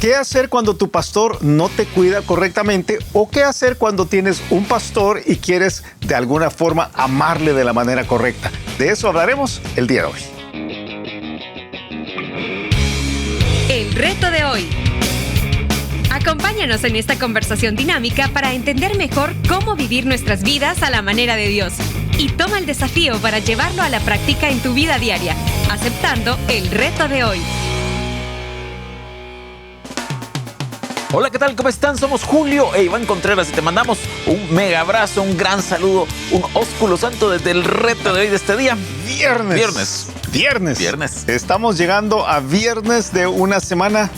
¿Qué hacer cuando tu pastor no te cuida correctamente? ¿O qué hacer cuando tienes un pastor y quieres de alguna forma amarle de la manera correcta? De eso hablaremos el día de hoy. El reto de hoy. Acompáñanos en esta conversación dinámica para entender mejor cómo vivir nuestras vidas a la manera de Dios. Y toma el desafío para llevarlo a la práctica en tu vida diaria, aceptando el reto de hoy. Hola, ¿qué tal? ¿Cómo están? Somos Julio e Iván Contreras y te mandamos un mega abrazo, un gran saludo, un ósculo santo desde el reto de hoy de este día. Viernes. Estamos llegando a viernes de una semana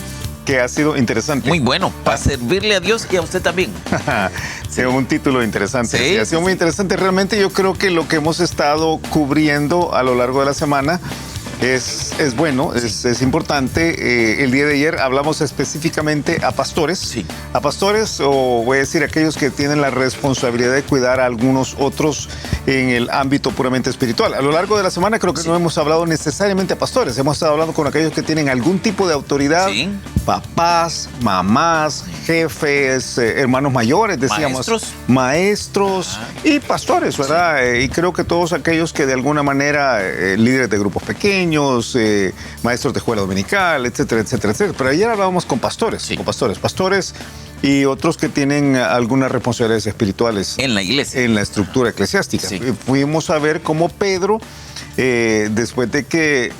que ha sido interesante. Muy bueno, para servirle a Dios y a usted también. Sí, un título interesante. Sí, ha sido muy interesante. Realmente yo creo que lo que hemos estado cubriendo a lo largo de la semana es bueno, es importante. El día de ayer hablamos específicamente a pastores. Sí. A pastores, o voy a decir aquellos que tienen la responsabilidad de cuidar a algunos otros en el ámbito puramente espiritual. A lo largo de la semana creo que no hemos hablado necesariamente a pastores. Hemos estado hablando con aquellos que tienen algún tipo de autoridad. Sí. Papás, mamás, jefes, hermanos mayores, decíamos. Maestros y pastores, ¿verdad? Y creo que todos aquellos que de alguna manera, líderes de grupos pequeños, maestros de escuela dominical, etcétera, etcétera, etcétera. Pero ayer hablábamos con pastores, pastores y otros que tienen algunas responsabilidades espirituales En la iglesia. en la estructura eclesiástica. Sí. Fuimos a ver cómo Pedro, después de que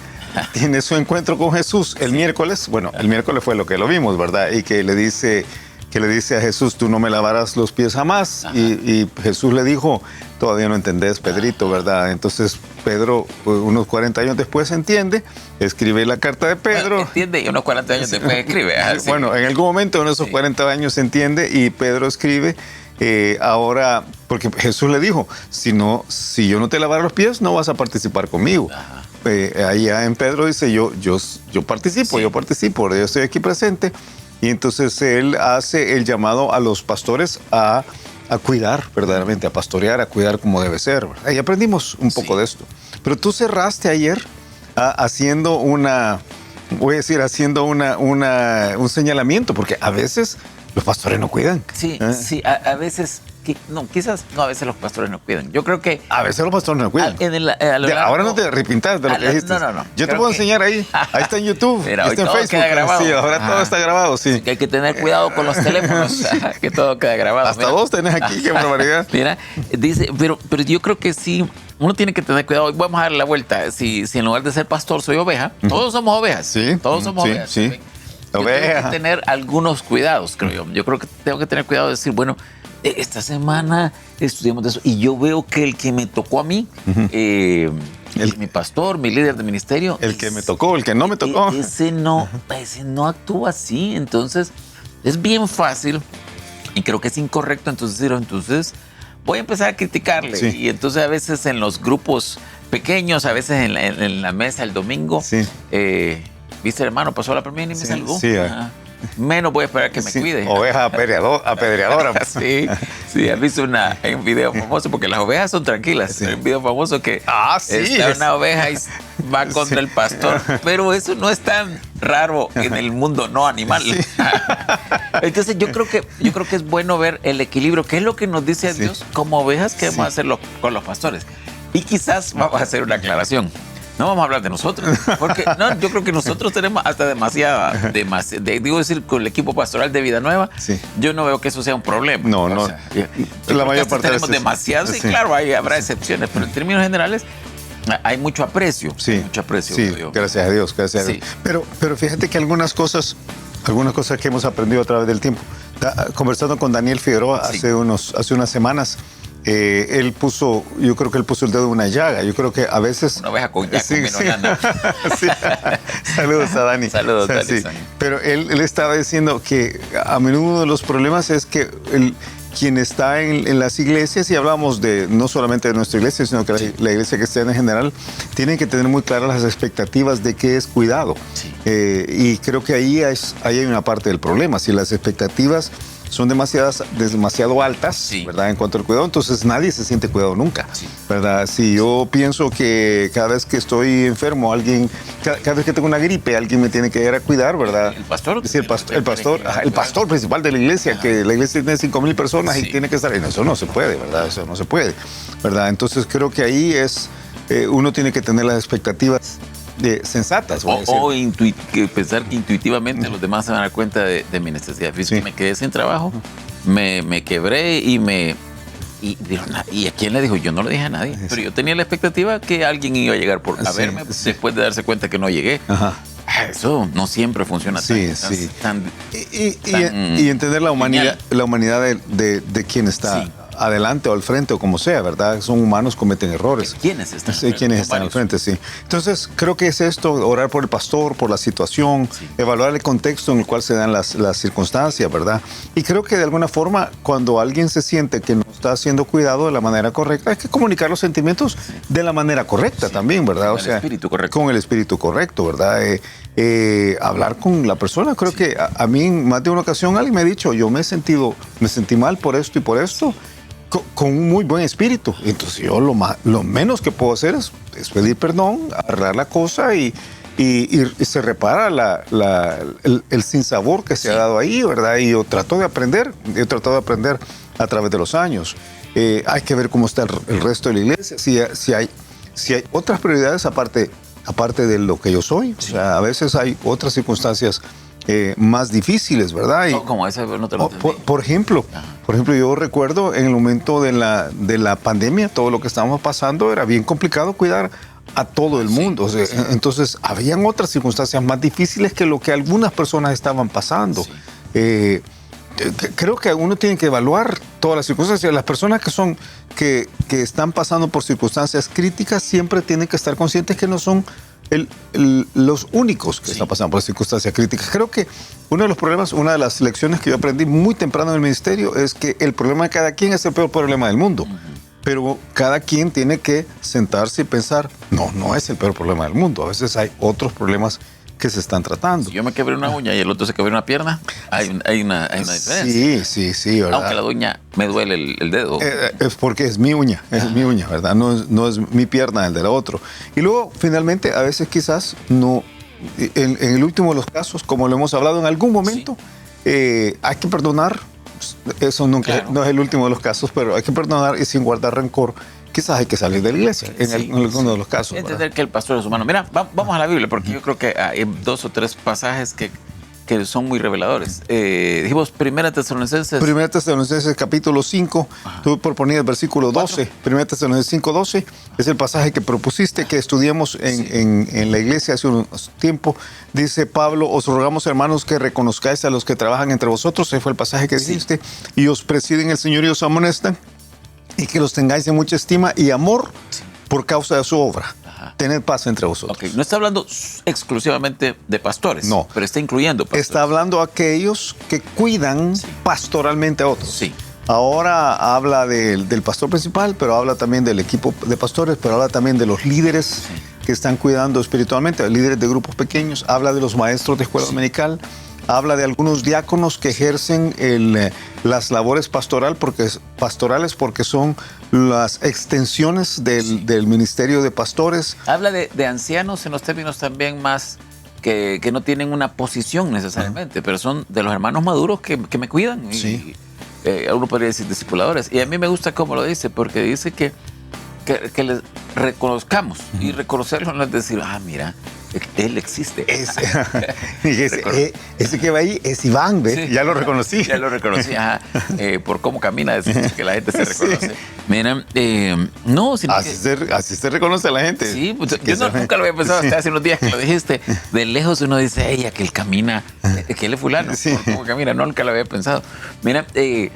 tiene su encuentro con Jesús el miércoles fue lo que lo vimos, ¿verdad? Y que le dice a Jesús, tú no me lavarás los pies jamás. Y Jesús le dijo, todavía no entendés, Pedrito, ¿verdad? Entonces Pedro, unos 40 años después, entiende, escribe la carta de Pedro. Entiende y unos 40 años después escribe. Sí. Bueno, en algún momento en esos 40 años se entiende y Pedro escribe. Ahora, porque Jesús le dijo, si yo no te lavara los pies, no vas a participar conmigo. Allá en Pedro dice, yo participo, yo estoy aquí presente. Y entonces él hace el llamado a los pastores a cuidar verdaderamente, a pastorear, a cuidar como debe ser, ¿verdad? Y aprendimos un poco de esto. Pero tú cerraste ayer haciendo un señalamiento, porque a veces los pastores no cuidan. Sí, a veces... quizás no, a veces los pastores no cuidan. Yo creo que... A veces los pastores no cuidan. Ahora no te arrepintas de lo que dijiste. No. Yo te puedo enseñar ahí. Ahí está en YouTube. Mira, está en todo Facebook. queda grabado. Sí, ahora todo está grabado, sí. Que hay que tener cuidado con los teléfonos, que todo queda grabado. Hasta vos tenés aquí, qué barbaridad. Mira, dice, pero yo creo que sí, uno tiene que tener cuidado. Vamos a darle la vuelta. Si en lugar de ser pastor soy oveja, todos somos ovejas. Sí. Todos somos ovejas. Sí. Yo tengo que tener algunos cuidados, creo yo. Yo creo que tengo que tener cuidado de decir, bueno, esta semana estudiamos de eso y yo veo que el que me tocó a mí, mi pastor, mi líder de ministerio, el que me tocó, el que no me tocó, ese no actúa así. Entonces es bien fácil y creo que es incorrecto entonces voy a empezar a criticarle. Sí. Y entonces a veces en los grupos pequeños, a veces en la mesa el domingo, viste, hermano, pasó la primera y me saludó. Sí, menos voy a esperar que me cuide. Oveja apedreadora. Sí, has visto un video famoso, porque las ovejas son tranquilas. Sí. Hay un video famoso que está una oveja y va contra el pastor, pero eso no es tan raro en el mundo no animal. Sí. Entonces yo creo que es bueno ver el equilibrio, que es lo que nos dice Dios como ovejas que vamos a hacerlo con los pastores. Y quizás vamos a hacer una aclaración. No vamos a hablar de nosotros, porque yo creo que nosotros tenemos hasta digo decir, con el equipo pastoral de Vida Nueva, yo no veo que eso sea un problema. No. La mayor parte tenemos demasiados, y claro, habrá excepciones, pero en términos generales hay mucho aprecio. Sí, mucho aprecio. Sí, gracias a Dios. Sí. Pero fíjate que algunas cosas que hemos aprendido a través del tiempo. Conversando con Daniel Figueroa hace unas semanas, yo creo que él puso el dedo en una llaga. Yo creo que a veces... Una oveja con menonana. Sí. Saludos a Dani. Saludos, Dani. Sí. Pero él estaba diciendo que a menudo uno de los problemas es que quien está en las iglesias, y hablamos no solamente de nuestra iglesia, sino que la iglesia cristiana en general, tienen que tener muy claras las expectativas de qué es cuidado. Y creo que ahí hay una parte del problema. Si las expectativas son demasiado altas, Sí. ¿verdad? En cuanto al cuidado, entonces nadie se siente cuidado nunca, ¿verdad? Si yo pienso que cada vez que estoy enfermo, cada vez que tengo una gripe, alguien me tiene que ir a cuidar, ¿verdad? El pastor. Sí, el pastor principal de la iglesia, que la iglesia tiene 5,000 personas y tiene que estar en eso. No se puede, ¿verdad? Eso no se puede, ¿verdad? Entonces creo que ahí uno tiene que tener las expectativas sensatas. Pensar que intuitivamente los demás se van a dar cuenta de mi necesidad. Sí. Me quedé sin trabajo, me quebré y ¿y a quién le dijo? Yo no le dije a nadie, pero yo tenía la expectativa que alguien iba a llegar a verme después de darse cuenta que no llegué. Ajá. Eso no siempre funciona y entender la humanidad de quien está adelante o al frente o como sea, ¿verdad? Son humanos, cometen errores. ¿Quiénes están? Sí, quienes están al frente, sí. Entonces, creo que es esto, orar por el pastor, por la situación, evaluar el contexto en el cual se dan las circunstancias, ¿verdad? Y creo que de alguna forma, cuando alguien se siente que no está siendo cuidado de la manera correcta, hay que comunicar los sentimientos de la manera correcta también, ¿verdad? Con el espíritu correcto. Con el espíritu correcto, ¿verdad? Hablar con la persona. Creo que a mí en más de una ocasión alguien me ha dicho, yo me sentí mal por esto y por esto, con un muy buen espíritu. Entonces yo lo menos que puedo hacer es pedir perdón, arreglar la cosa y se repara el sinsabor que se ha dado ahí, ¿verdad? Y yo trato de aprender a través de los años. Hay que ver cómo está el resto de la iglesia, si hay otras prioridades aparte de lo que yo soy. O sea, a veces hay otras circunstancias más difíciles, ¿verdad? Como esa no te lo entendí. Por ejemplo, yo recuerdo en el momento de la pandemia, todo lo que estábamos pasando, era bien complicado cuidar a todo el mundo. O sea, entonces, habían otras circunstancias más difíciles que lo que algunas personas estaban pasando. Creo que uno tiene que evaluar todas las circunstancias. Las personas que están pasando por circunstancias críticas siempre tienen que estar conscientes que no son los únicos que están pasando por circunstancias críticas. Creo que uno de los problemas, una de las lecciones que yo aprendí muy temprano en el ministerio es que el problema de cada quien es el peor problema del mundo. Pero cada quien tiene que sentarse y pensar, no es el peor problema del mundo. A veces hay otros problemas que se están tratando. Si yo me quebré una uña y el otro se quebró una pierna, hay una diferencia. Sí, ¿verdad? Aunque la uña me duele el dedo. Es porque es mi uña, ¿verdad? No es mi pierna el del otro. Y luego, finalmente, a veces quizás no, en el último de los casos, como lo hemos hablado en algún momento, hay que perdonar. Eso no es el último de los casos, pero hay que perdonar y sin guardar rencor. Quizás hay que salir de la iglesia en alguno de los casos. Entender, ¿verdad? que el pastor es humano. Mira, vamos a la Biblia, porque yo creo que hay 2 o 3 pasajes que son muy reveladores. Dijimos 1 Tesalonicenses. 1 Tesalonicenses capítulo 5, tú proponías el versículo 12. 1 Tesalonicenses 5, 12 es el pasaje que propusiste, que estudiamos en la iglesia hace un tiempo. Dice Pablo, os rogamos, hermanos, que reconozcáis a los que trabajan entre vosotros. Ese fue el pasaje que dijiste. Y os presiden el Señor y os amonestan. Y que los tengáis en mucha estima y amor por causa de su obra. Tened paz entre vosotros. Okay. No está hablando exclusivamente de pastores. No. Pero está incluyendo pastores. Está hablando a aquellos que cuidan pastoralmente a otros. Sí. Ahora habla del pastor principal, pero habla también del equipo de pastores, pero habla también de los líderes que están cuidando espiritualmente, líderes de grupos pequeños. Habla de los maestros de escuela dominical. Habla de algunos diáconos que ejercen las labores pastorales porque son las extensiones del ministerio de pastores. Habla de ancianos en los términos también más que no tienen una posición necesariamente, pero son de los hermanos maduros que me cuidan. Sí. Uno podría decir discipuladores. Y a mí me gusta cómo lo dice, porque dice que les reconozcamos. Y reconocerlo no es decir, mira, él existe. Ese que va ahí es Iván, ¿ves? Sí. Ya lo reconocí. Ya lo reconocí, por cómo camina, decir que la gente se reconoce. Sí. Mira, no, sino así se reconoce a la gente. Sí, pues, yo nunca lo había pensado hasta hace unos días que lo dijiste. De lejos uno dice, ella que él camina, que él es fulano, por cómo camina, nunca lo había pensado. Mira, hay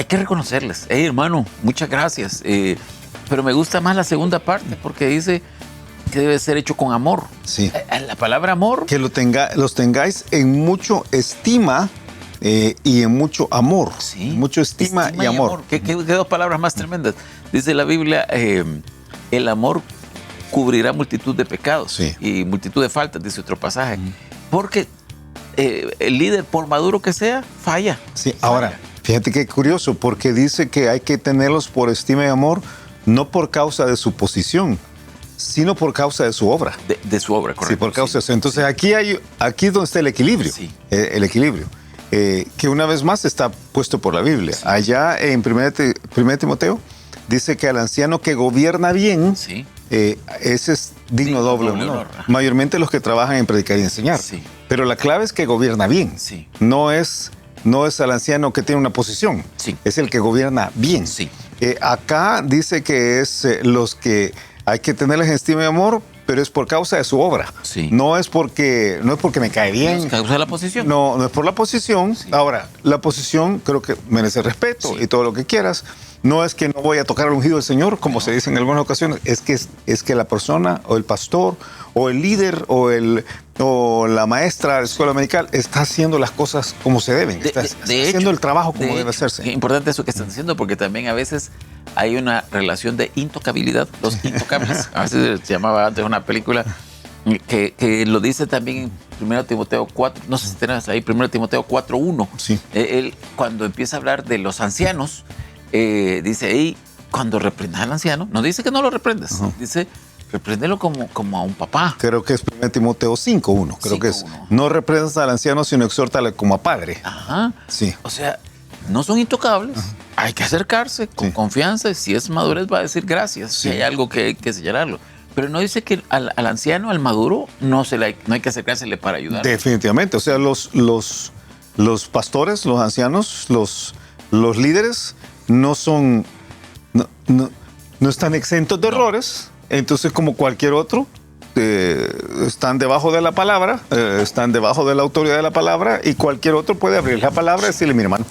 que reconocerles. Hey, hermano, muchas gracias. Pero me gusta más la segunda parte, porque dice que debe ser hecho con amor. Sí. La palabra amor. Que los tengáis en mucho estima y en mucho amor. Sí. Mucho estima y amor. ¿Qué 2 palabras más tremendas? Dice la Biblia, el amor cubrirá multitud de pecados y multitud de faltas, dice otro pasaje. Porque el líder, por maduro que sea, falla. Sí, ahora, Fíjate qué curioso, porque dice que hay que tenerlos por estima y amor, no por causa de su posición, sino por causa de su obra. De su obra, correcto. Sí, por causa de eso. Entonces aquí es donde está el equilibrio. Sí. El equilibrio. Que una vez más está puesto por la Biblia. Sí. Allá en 1 Timoteo dice que al anciano que gobierna bien, Sí. ese es digno doble honor. honor. Mayormente los que trabajan en predicar y enseñar. Sí. Pero la clave es que gobierna bien. Sí. No es al anciano que tiene una posición. Sí. Es el que gobierna bien. Sí. Acá dice que es los que hay que tenerles en estima y amor, pero es por causa de su obra. Sí. No es porque me cae bien. Es causa de la posición. No es por la posición. Sí. Ahora, la posición creo que merece respeto Sí. y todo lo que quieras. No es que no voy a tocar al ungido del Señor, como se dice en algunas ocasiones. Es que la persona o el pastor o el líder o la maestra de la escuela dominical está haciendo las cosas como se deben. Está haciendo hecho, el trabajo como de debe hecho, hacerse. Qué importante eso que están diciendo, porque también a veces hay una relación de intocabilidad, los intocables. A veces se llamaba antes una película que lo dice también en 1 Timoteo 4, no sé si tenés ahí, 1 Timoteo 4:1. Sí. Él, cuando empieza a hablar de los ancianos, dice ahí, cuando reprendas al anciano, no dice que no lo reprendas, dice, repréndelo como a un papá. Creo que es 1 Timoteo 5:1. Creo que es. 5:1. No reprendas al anciano, sino exhórtale como a padre. Ajá. Sí. O sea, no son intocables. Hay que acercarse con Sí. confianza. Si es madurez, va a decir gracias. Sí. Si hay algo que hay que señalarlo. Pero no dice que al anciano, al maduro, no hay que acercársele para ayudar. Definitivamente. O sea, los pastores, los ancianos, los líderes no son. No están exentos de errores. Entonces, como cualquier otro, están debajo de la palabra, están debajo de la autoridad de la palabra, y cualquier otro puede abrir la palabra y decirle, mi hermano,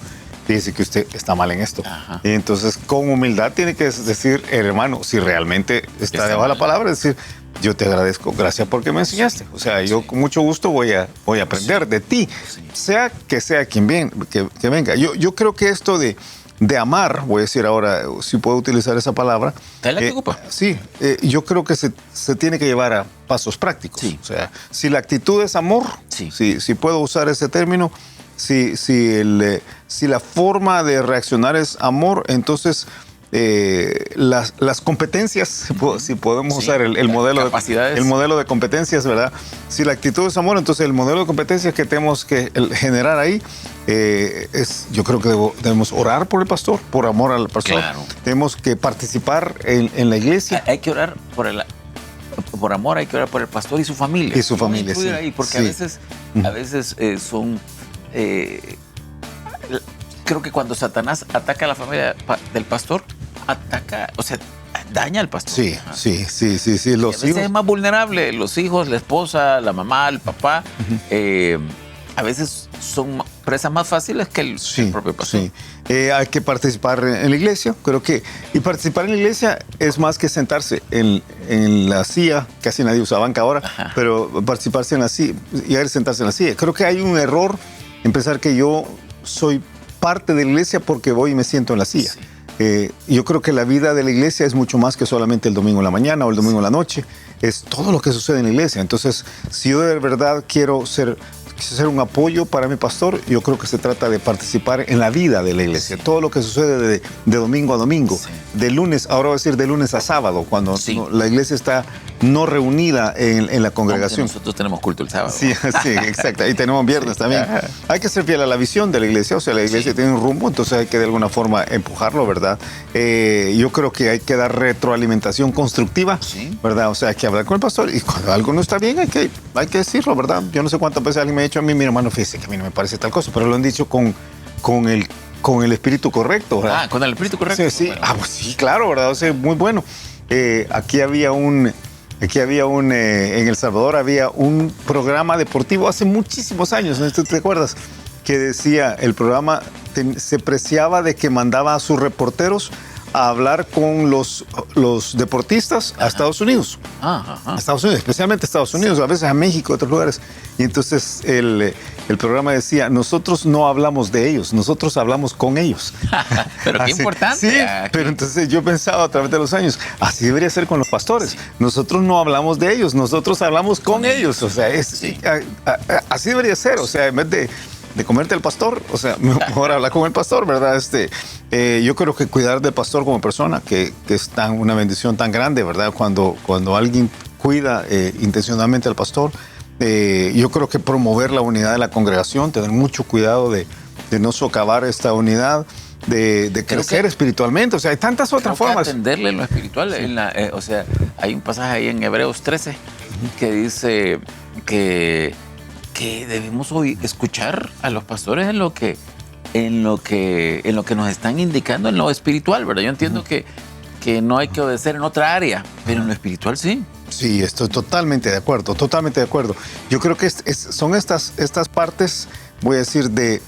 fíjese que usted está mal en esto. Ajá. Y entonces, con humildad, tiene que decir, hermano, si realmente está debajo de la palabra, decir, yo te agradezco, gracias porque me enseñaste. O sea, yo con mucho gusto voy a aprender de ti, sea quien que venga. Yo creo que esto de amar, voy a decir ahora, si puedo utilizar esa palabra. ¿Te la preocupa? Sí, yo creo que se tiene que llevar a pasos prácticos. Sí. O sea, si la actitud es amor, Sí. si puedo usar ese término, si la forma de reaccionar es amor, entonces las competencias, si podemos Sí, usar el las modelo capacidades. el modelo de competencias, ¿verdad? Si la actitud es amor, entonces el modelo de competencias que tenemos que generar ahí yo creo que debemos orar por el pastor, por amor al pastor. Claro. Tenemos que participar en la iglesia. Hay que orar por amor, hay que orar por el pastor y su familia. Y su familia, Incluir sí. ahí, porque Sí. a veces son... creo que cuando Satanás ataca a la familia del pastor, daña al pastor. Sí, Ajá. sí. Y a Los veces hijos. es más vulnerable. Los hijos, la esposa, la mamá, el papá, a veces son presas más fáciles que el propio pastor. Sí. Hay que participar en la iglesia, creo que. Y participar en la iglesia es más que sentarse en la silla, casi nadie usa banca ahora, Ajá. pero participarse en la silla, y sentarse en la silla. Creo que hay un error en pensar que yo soy parte de la iglesia porque voy y me siento en la silla. Sí. Yo creo que la vida de la iglesia es mucho más que solamente el domingo en la mañana o el domingo en la noche. Es todo lo que sucede en la iglesia. Entonces, si yo de verdad quiero ser un apoyo para mi pastor, yo creo que se trata de participar en la vida de la iglesia. Sí. Todo lo que sucede de domingo a domingo, Sí. de lunes, ahora voy a decir de lunes a sábado, cuando Sí. la iglesia está no reunida en la congregación. Aunque nosotros tenemos culto el sábado. Sí, sí, exacto. Y tenemos viernes también. Ajá. Hay que ser fiel a la visión de la iglesia. O sea, la iglesia Sí. tiene un rumbo, entonces hay que de alguna forma empujarlo, ¿verdad? Yo creo que hay que dar retroalimentación constructiva, Sí. ¿verdad? O sea, hay que hablar con el pastor y cuando algo no está bien hay que decirlo, ¿verdad? Yo no sé cuántas veces alguien me ha dicho a mí, mi hermano, fíjese que a mí no me parece tal cosa, pero lo han dicho con el espíritu correcto, ¿verdad? Con el espíritu correcto. Sí, sí. Bueno. Pues sí, claro, ¿verdad? O sea, muy bueno. Aquí había en El Salvador había un programa deportivo hace muchísimos años, ¿no? ¿Tú te acuerdas? Que decía, el programa se preciaba de que mandaba a sus reporteros a hablar con los deportistas a Estados Unidos. Ajá. A Estados Unidos, especialmente a Estados Unidos, a veces a México, a otros lugares. Y entonces el programa decía, nosotros no hablamos de ellos, nosotros hablamos con ellos. Pero qué Así, importante. Sí, Aquí. pero entonces yo pensaba a través de los años, así debería ser con los pastores. Nosotros no hablamos de ellos, nosotros hablamos con ellos. O sea, Sí. así debería ser. O sea, en vez de comerte al pastor, o sea, mejor hablar con el pastor, ¿verdad? Yo creo que cuidar del pastor como persona, que es una bendición tan grande, ¿verdad? Cuando alguien cuida intencionalmente al pastor, yo creo que promover la unidad de la congregación, tener mucho cuidado de no socavar esta unidad, de crecer espiritualmente. O sea, hay tantas otras formas. Atenderle en lo espiritual. Sí. O sea, hay un pasaje ahí en Hebreos 13 que dice que debemos escuchar a los pastores en lo que nos están indicando en lo espiritual, ¿verdad? Yo entiendo que no hay que obedecer en otra área, pero en lo espiritual sí. Sí, estoy totalmente de acuerdo, totalmente de acuerdo. Yo creo que son estas partes, voy a decir, de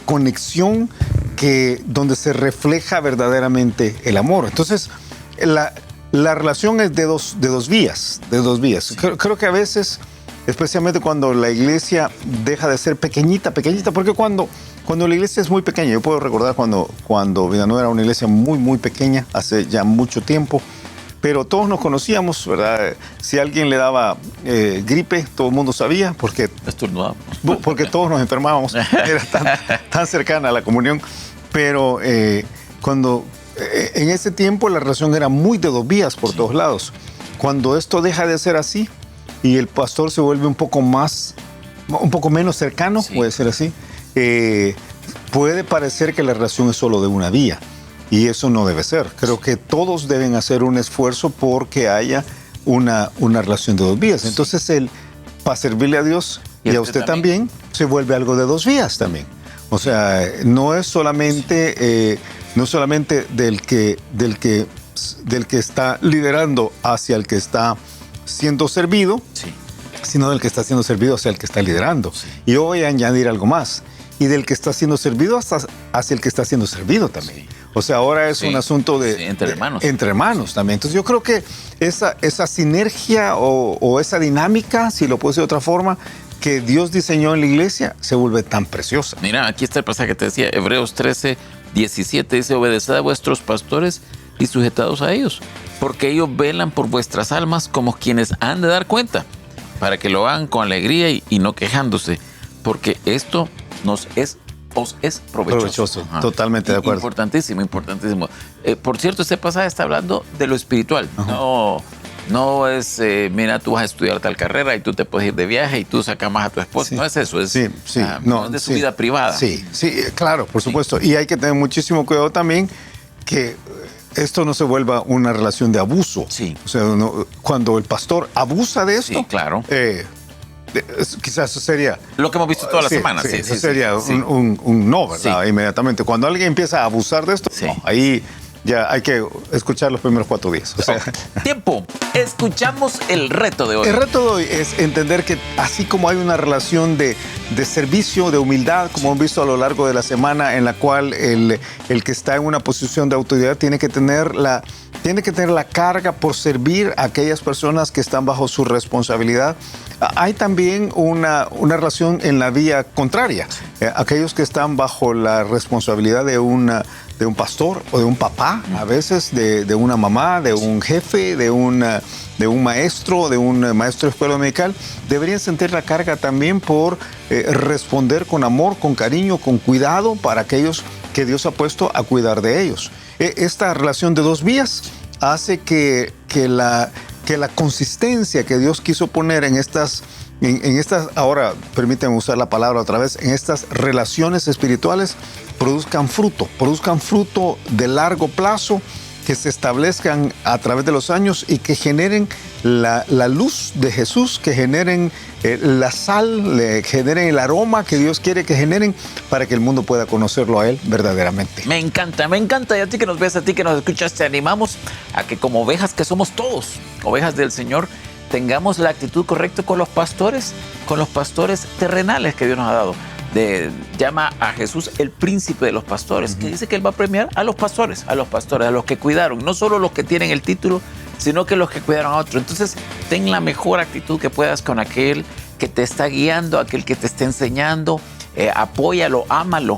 conexión donde se refleja verdaderamente el amor. Entonces, la relación es de dos vías. Sí. Creo que a veces, especialmente cuando la iglesia deja de ser pequeñita, porque cuando la iglesia es muy pequeña, yo puedo recordar cuando Villanueva era una iglesia muy, muy pequeña, hace ya mucho tiempo, pero todos nos conocíamos, ¿verdad? Si alguien le daba gripe, todo el mundo sabía, porque todos nos enfermábamos, era tan cercana a la comunión, pero en ese tiempo la relación era muy de dos vías por todos lados. Cuando esto deja de ser así y el pastor se vuelve un poco menos cercano, puede ser así, puede parecer que la relación es solo de una vía. Y eso no debe ser. Creo que todos deben hacer un esfuerzo porque haya una relación de dos vías. Entonces, para servirle a Dios y a usted también, se vuelve algo de dos vías también. O sea, no es solamente del que está liderando hacia el que está siendo servido, sino del que está siendo servido hacia el que está liderando. Sí. Y yo voy a añadir algo más. Y del que está siendo servido hacia el que está siendo servido también. Sí. O sea, ahora es un asunto entre hermanos. Entre hermanos también. Entonces yo creo que esa sinergia o esa dinámica, si lo puedo decir de otra forma, que Dios diseñó en la iglesia, se vuelve tan preciosa. Mira, aquí está el pasaje que te decía, Hebreos 13, 17, dice, obedeced a vuestros pastores y sujetados a ellos, porque ellos velan por vuestras almas como quienes han de dar cuenta, para que lo hagan con alegría y no quejándose, porque esto os es provechoso. Totalmente de acuerdo. Importantísimo. Por cierto, este pasaje está hablando de lo espiritual. No es, mira, tú vas a estudiar tal carrera y tú te puedes ir de viaje y tú sacas más a tu esposa. Sí. No es eso, es es de su vida privada. Sí, claro, por supuesto. Y hay que tener muchísimo cuidado también que esto no se vuelva una relación de abuso. Sí. O sea, cuando el pastor abusa de esto, claro. Quizás eso sería lo que hemos visto toda la semana. Eso sería un no, ¿verdad? Sí. Inmediatamente. Cuando alguien empieza a abusar de esto, no, ahí ya hay que escuchar los primeros 4 días. O sea. Tiempo. Escuchamos el reto de hoy. El reto de hoy es entender que así como hay una relación de servicio, de humildad, como hemos visto a lo largo de la semana, en la cual el que está en una posición de autoridad tiene que tener la carga por servir a aquellas personas que están bajo su responsabilidad. Hay también una relación en la vía contraria. Aquellos que están bajo la responsabilidad de un pastor o de un papá, a veces de una mamá, de un jefe, de un maestro de escuela dominical, deberían sentir la carga también por responder con amor, con cariño, con cuidado para aquellos que Dios ha puesto a cuidar de ellos. Esta relación de dos vías hace que la consistencia que Dios quiso poner en estas, ahora permíteme usar la palabra otra vez, en estas relaciones espirituales produzcan fruto de largo plazo, que se establezcan a través de los años y que generen la luz de Jesús, que generen la sal, generen el aroma que Dios quiere que generen para que el mundo pueda conocerlo a Él verdaderamente. Me encanta. Y a ti que nos ves, a ti que nos escuchas, te animamos a que como ovejas que somos todos, ovejas del Señor, tengamos la actitud correcta con los pastores terrenales que Dios nos ha dado. Llama a Jesús el príncipe de los pastores, que dice que Él va a premiar a los pastores, a los que cuidaron, no solo los que tienen el título, sino que los que cuidaron a otros. Entonces, ten la mejor actitud que puedas con aquel que te está guiando, aquel que te está enseñando, apóyalo, ámalo,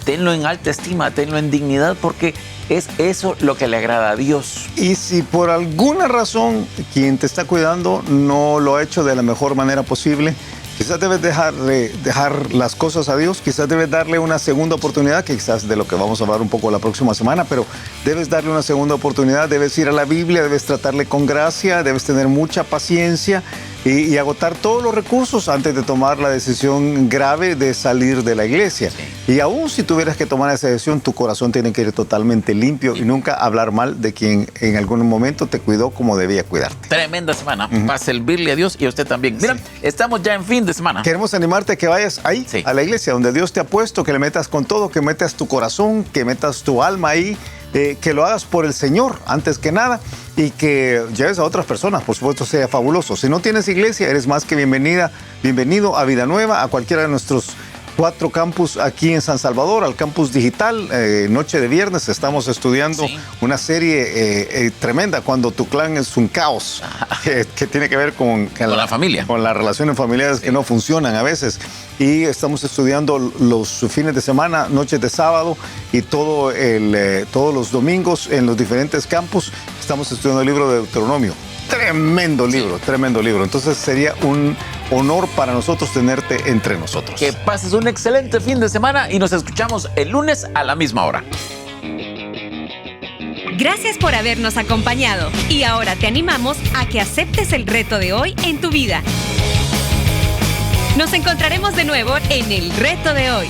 tenlo en alta estima, tenlo en dignidad, porque es eso lo que le agrada a Dios. Y si por alguna razón quien te está cuidando no lo ha hecho de la mejor manera posible, Quizás debes dejar las cosas a Dios, quizás debes darle una segunda oportunidad, que quizás de lo que vamos a hablar un poco la próxima semana, pero debes darle una segunda oportunidad, debes ir a la Biblia, debes tratarle con gracia, debes tener mucha paciencia y agotar todos los recursos antes de tomar la decisión grave de salir de la iglesia. Sí. Y aún si tuvieras que tomar esa decisión, tu corazón tiene que ir totalmente limpio y nunca hablar mal de quien en algún momento te cuidó como debía cuidarte. Tremenda semana para servirle a Dios y a usted también. Mira, estamos ya en fin de semana. Queremos animarte a que vayas ahí, a la iglesia donde Dios te ha puesto, que le metas con todo, que metas tu corazón, que metas tu alma ahí, que lo hagas por el Señor antes que nada y que lleves a otras personas, por supuesto, sea fabuloso. Si no tienes iglesia, eres más que bienvenido a Vida Nueva, a cualquiera de nuestros 4 campus aquí en San Salvador, al campus digital. Noche de viernes estamos estudiando una serie tremenda, Cuando tu clan es un caos, que tiene que ver con la familia. Con las relaciones familiares que no funcionan a veces. Y estamos estudiando los fines de semana, noches de sábado y todos los domingos en los diferentes campus. Estamos estudiando el libro de Deuteronomio. Tremendo libro, tremendo libro. Entonces sería un honor para nosotros tenerte entre nosotros. Que pases un excelente fin de semana y nos escuchamos el lunes a la misma hora. Gracias por habernos acompañado y ahora te animamos a que aceptes el reto de hoy en tu vida. Nos encontraremos de nuevo en el reto de hoy.